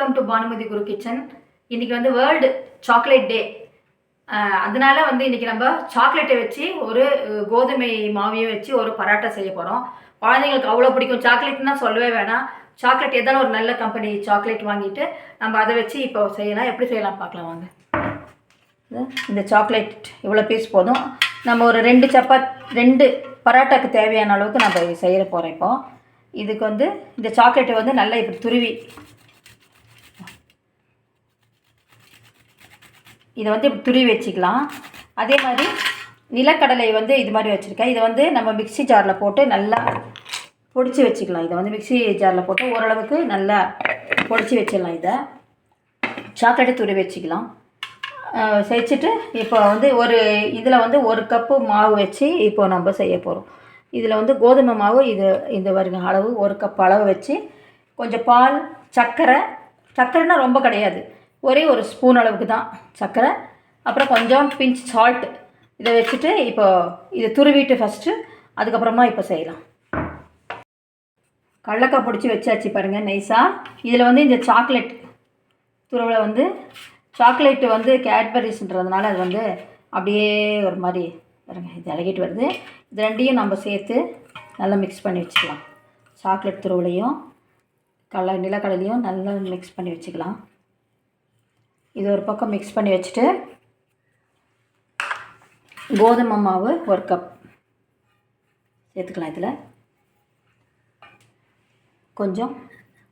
Welcome to Bhanumathi Guru kitchen. இன்றைக்கி வந்து world chocolate day. அதனால வந்து இன்றைக்கி நம்ம சாக்லேட்டை வச்சு ஒரு கோதுமை மாவையும் வச்சு ஒரு பராட்டா செய்ய போகிறோம். குழந்தைங்களுக்கு அவ்வளோ பிடிக்கும் சாக்லேட்னா சொல்லவே வேணாம். சாக்லேட் எதான ஒரு நல்ல கம்பெனி சாக்லேட் வாங்கிட்டு நம்ம அதை வச்சு இப்போ செய்யலாம். எப்படி செய்யலாம் பார்க்கலாம் வாங்க. இந்த சாக்லேட் இவ்வளோ பீஸ் போதும். நம்ம ஒரு 2 பராட்டாக்கு தேவையான அளவுக்கு நம்ம செய்ய போகிறோம். இப்போ இதுக்கு வந்து இந்த சாக்லேட்டை வந்து நல்லா இப்படி துருவி இதை வந்து இப்படி துருவி வச்சுக்கலாம். அதே மாதிரி நிலக்கடலை வந்து இது மாதிரி வச்சுருக்கேன். இதை வந்து நம்ம மிக்சி ஜாரில் போட்டு நல்லா பொடிச்சு வச்சுக்கலாம். இதை வந்து மிக்சி ஜாரில் போட்டு ஓரளவுக்கு நல்லா பொடிச்சு வச்சிடலாம். இதை சாக்லேட்டை துருவி வச்சுக்கலாம். வச்சுட்டு இப்போ வந்து ஒரு இதில் வந்து 1 கப்பு மாவு வச்சு இப்போ நம்ம செய்ய போகிறோம். இதில் வந்து கோதுமை மாவு இந்த வருங்க அளவு 1 கப் அளவு வச்சு கொஞ்சம் பால், சர்க்கரைனா ரொம்ப கிடையாது, ஒரே 1 ஸ்பூன் அளவுக்கு தான் சர்க்கரை, அப்புறம் கொஞ்சம் பிஞ்ச் சால்ட் இதை வச்சுட்டு இப்போ இதை துருவிட்டு ஃபஸ்ட்டு அதுக்கப்புறமா இப்போ செய்யலாம். கடலக்காய் பிடிச்சி வச்சாச்சு பாருங்கள் நைஸாக. இதில் வந்து இந்த சாக்லேட் துருவலை வந்து சாக்லேட்டு வந்து கேட்பரிஸ்ன்றதுனால அது வந்து அப்படியே ஒரு மாதிரி பாருங்கள் இது இலகிட்டு வருது. இது ரெண்டையும் நம்ம சேர்த்து நல்லா மிக்ஸ் பண்ணி வச்சுக்கலாம். சாக்லேட் துருவலையும் நிலக்கடலையும் நல்லா மிக்ஸ் பண்ணி வச்சுக்கலாம். இது ஒரு பக்கம் மிக்ஸ் பண்ணி வச்சுட்டு கோதுமை மாவு 1 கப் சேர்த்துக்கலாம். இதில் கொஞ்சம்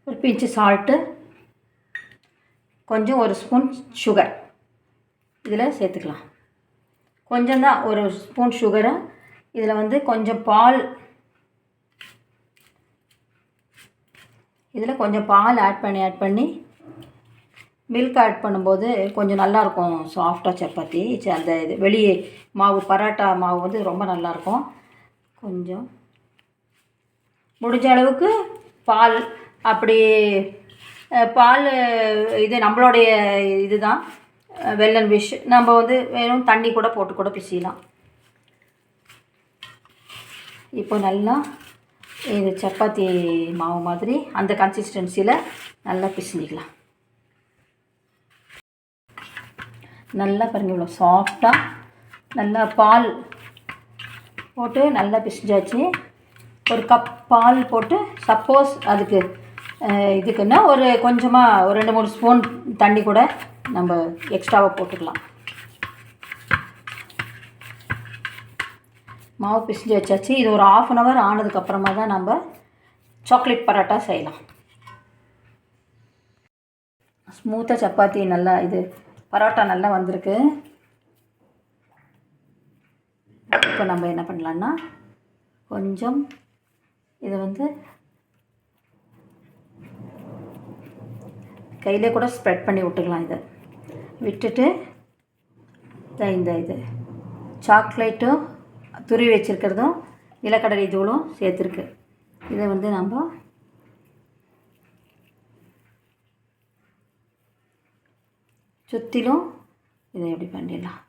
ஒரு பிஞ்சு சால்ட்டு, கொஞ்சம் 1 ஸ்பூன் சுகர் இதில் சேர்த்துக்கலாம். கொஞ்சம் தான் 1 ஸ்பூன் சுகரை. இதில் வந்து கொஞ்சம் பால், இதில் கொஞ்சம் பால் ஆட் பண்ணி மில்க் ஆட் பண்ணும்போது கொஞ்சம் நல்லாயிருக்கும். சாஃப்டாக சப்பாத்தி அந்த இது வெளியே மாவு பராட்டா மாவு வந்து ரொம்ப நல்லாயிருக்கும். கொஞ்சம் முடிஞ்ச அளவுக்கு பால், அப்படி பால் இது நம்மளுடைய இது தான் வெல் அண்ட் விஷ். நம்ம வந்து வெறும் தண்ணி போட்டு பிசியலாம். இப்போ நல்லா இது சப்பாத்தி மாவு மாதிரி அந்த கன்சிஸ்டன்சியில் நல்லா பிசிஞ்சிக்கலாம். நல்லா பாருங்கள் இவ்வளோ சாஃப்டாக நல்லா பால் போட்டு நல்லா பிசிஞ்சாச்சு. 1 கப் பால் போட்டு சப்போஸ் இதுக்குன்னா ஒரு கொஞ்சமாக ஒரு 2-3 ஸ்பூன் தண்ணி கூட நம்ம எக்ஸ்ட்ராவாக போட்டுக்கலாம். மாவு பிசிஞ்சு வச்சாச்சு. இது ஒரு 1/2 hour ஆனதுக்கப்புறமா தான் நம்ம சாக்லேட் பரோட்டா செய்யலாம். ஸ்மூத்தாக சப்பாத்தி நல்லா இது பரோட்டா நல்லா வந்திருக்கு. இப்போ நம்ம என்ன பண்ணலான்னா கொஞ்சம் இதை வந்து கையிலே கூட ஸ்ப்ரெட் பண்ணி விட்டுக்கலாம். இதை விட்டுட்டு இது சாக்லேட்டும் துருவி வச்சுருக்கிறதும் நிலக்கடலை தூளும் சேர்த்துருக்கு. இதை வந்து நம்ம சுற்றிலும் இதை எப்படி பண்ணிடலாம்.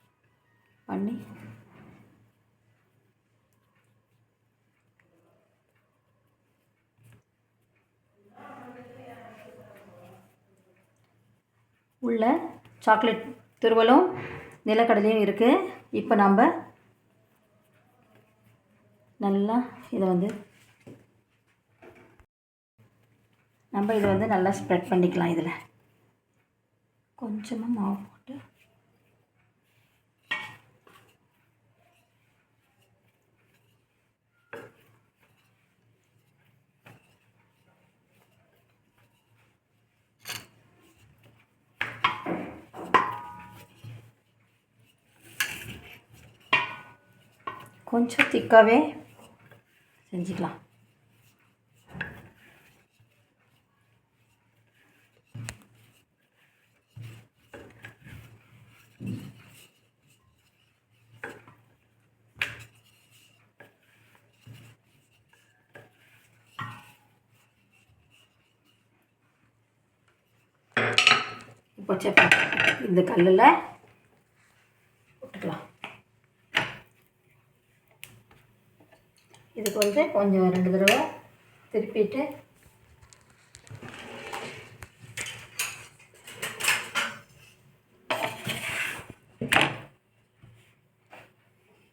பண்ணி உள்ள சாக்லேட் துருவலும் நிலக்கடலையும் இருக்குது. இப்போ நம்ம நல்லா இதை வந்து நல்லா ஸ்ப்ரெட் பண்ணிக்கலாம். இதில் கொஞ்சமாக மாவு போட்டு கொஞ்சம் திக்காகவே செஞ்சுக்கலாம். இப்போ சப்பாத்தி இந்த கல்லில் போட்டுக்கலாம். இதுக்கு வந்து கொஞ்சம் 2 தடவை திருப்பிட்டு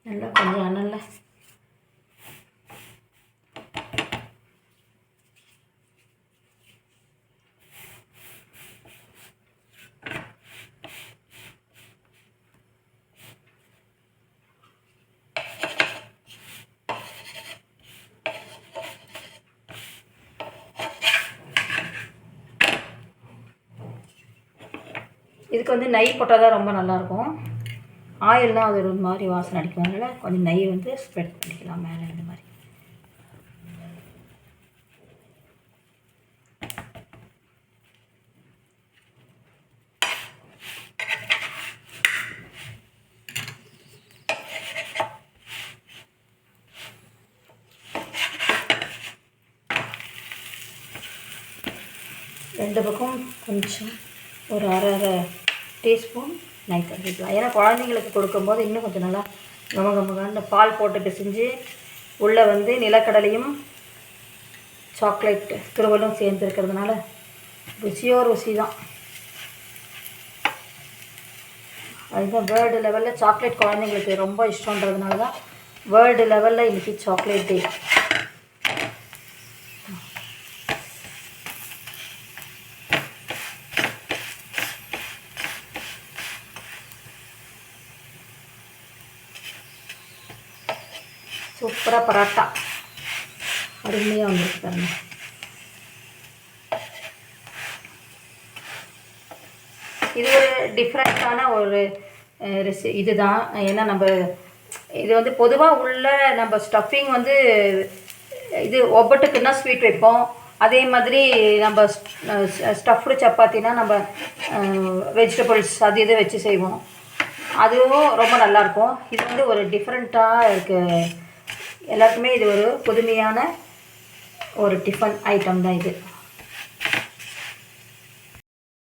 நல்லா கொஞ்சம் அனல்ல இதுக்கு வந்து நெய் போட்டால் தான் ரொம்ப நல்லாயிருக்கும். ஆயில்னால் அது ஒரு மாதிரி வாசனை அடிக்கும். அதனால் கொஞ்சம் நெய் வந்து ஸ்ப்ரெட் பண்ணிக்கலாம் மேலே இந்த மாதிரி. ரெண்டு பக்கம் கொஞ்சம் ஒரு அரை டீஸ்பூன் நெய் தந்துக்கலாம். ஏன்னா குழந்தைங்களுக்கு கொடுக்கும்போது இன்னும் கொஞ்சம் நல்லா கமகமகான பால் போட்டு பிசைஞ்சு உள்ளே வந்து நிலக்கடலையும் சாக்லேட் துருவலும் சேர்ந்துருக்கிறதுனால ருசி தான். அதுதான் வேர்ல்டு லெவலில் சாக்லேட் குழந்தைங்களுக்கு ரொம்ப இஷ்டன்றதுனால தான் வேர்ல்டு லெவலில் இன்றைக்கி சாக்லேட் டே. சூப்பராக பரோட்டா அருமையாக வந்துருக்கு பாருங்க. இது ஒரு டிஃப்ரெண்ட்டான ஒரு இதுதான். ஏன்னா நம்ம இது வந்து பொதுவாக உள்ள நம்ம ஸ்டஃபிங் வந்து இது ஒவ்வொட்டுக்குன்னா ஸ்வீட் வைப்போம். அதே மாதிரி நம்ம ஸ்டஃப்டு சப்பாத்தினா நம்ம வெஜிடபிள்ஸ் அது இது வச்சு செய்வோம். அதுவும் ரொம்ப நல்லாயிருக்கும். இது வந்து ஒரு டிஃப்ரெண்ட்டாக இருக்குது. எல்லாருக்குமே இது ஒரு புதுமையான ஒரு டிஃபன் ஐட்டம் தான் இது.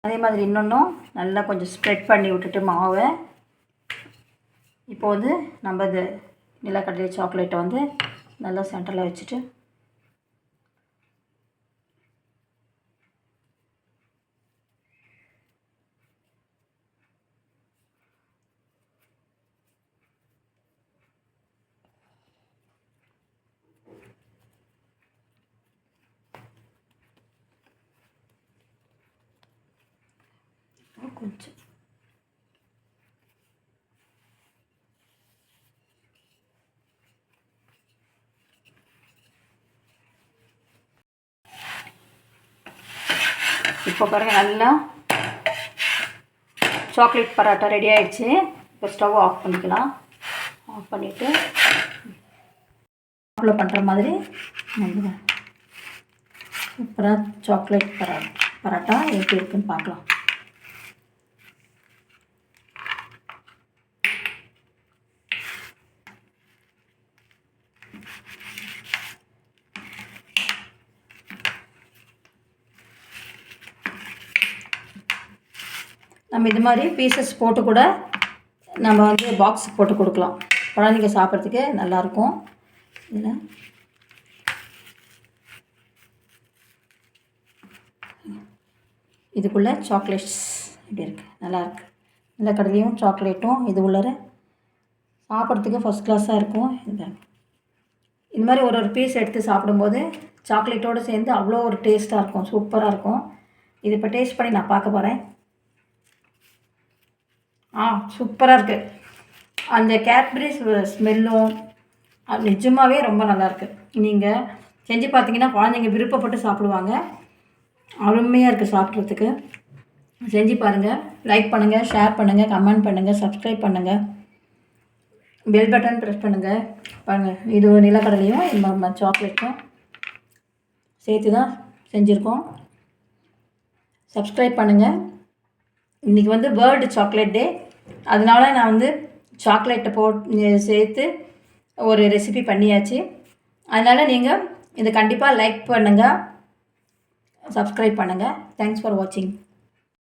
அதே மாதிரி இன்னொன்றும் நல்லா கொஞ்சம் ஸ்ப்ரெட் பண்ணி விட்டுட்டு மாவை இப்போ வந்து நம்ம இது நிலக்கடலை சாக்லேட்டை வந்து நல்லா சென்டரில் வச்சுட்டு கொஞ்சம் இப்போ பாருங்கள் நல்லா சாக்லேட் பரோட்டா ரெடி ஆகிடுச்சு. இப்போ ஸ்டவ் ஆஃப் பண்ணிக்கலாம். ஆஃப் பண்ணிவிட்டு அவ்வளோ பண்ணுற மாதிரி சூப்பராக சாக்லேட் பரோட்டா எப்படி இருக்குன்னு பார்க்கலாம். நம்ம இது மாதிரி பீசஸ் போட்டு கூட நம்ம வந்து பாக்ஸ் போட்டு கொடுக்கலாம். குழந்தைங்க சாப்பிட்றதுக்கு நல்லாயிருக்கும். இதில் இதுக்குள்ளே சாக்லேட்ஸ் இப்படி இருக்குது, நல்லாயிருக்கு. நிலக்கடலையும் சாக்லேட்டும் இது உள்ளார சாப்பிட்றதுக்கு ஃபஸ்ட் கிளாஸாக இருக்கும். இந்த மாதிரி ஒரு பீஸ் எடுத்து சாப்பிடும்போது சாக்லேட்டோடு சேர்ந்து அவ்வளோ ஒரு டேஸ்ட்டாக இருக்கும், சூப்பராக இருக்கும். இது இப்போ டேஸ்ட் பண்ணி நான் பார்க்க போகிறேன். சூப்பராக இருக்குது. அந்த கேட்பரி ஸ்மெல்லும் நிஜமாகவே ரொம்ப நல்லாயிருக்கு. நீங்கள் செஞ்சு பார்த்தீங்கன்னா குழந்தைங்க விருப்பப்பட்டு சாப்பிடுவாங்க. அருமையாக இருக்குது சாப்பிட்றதுக்கு. செஞ்சு பாருங்கள். லைக் பண்ணுங்கள், ஷேர் பண்ணுங்கள், கமெண்ட் பண்ணுங்கள், சப்ஸ்கிரைப் பண்ணுங்கள், பெல் பட்டன் ப்ரெஸ் பண்ணுங்கள். பாருங்கள், இது நிலக்கடலையும் இந்த சாக்லேட்டும் சேர்த்து தான் செஞ்சுருக்கோம். சப்ஸ்கிரைப் பண்ணுங்கள். இன்றைக்கி வந்து வேர்ல்டு சாக்லேட் டே, அதனால நான் வந்து சாக்லேட்டை சேர்த்து ஒரு ரெசிபி பண்ணியாச்சு. அதனால் நீங்கள் இதை கண்டிப்பாக லைக் பண்ணுங்கள், சப்ஸ்கிரைப் பண்ணுங்கள். தேங்க்ஸ் ஃபார் வாட்சிங்.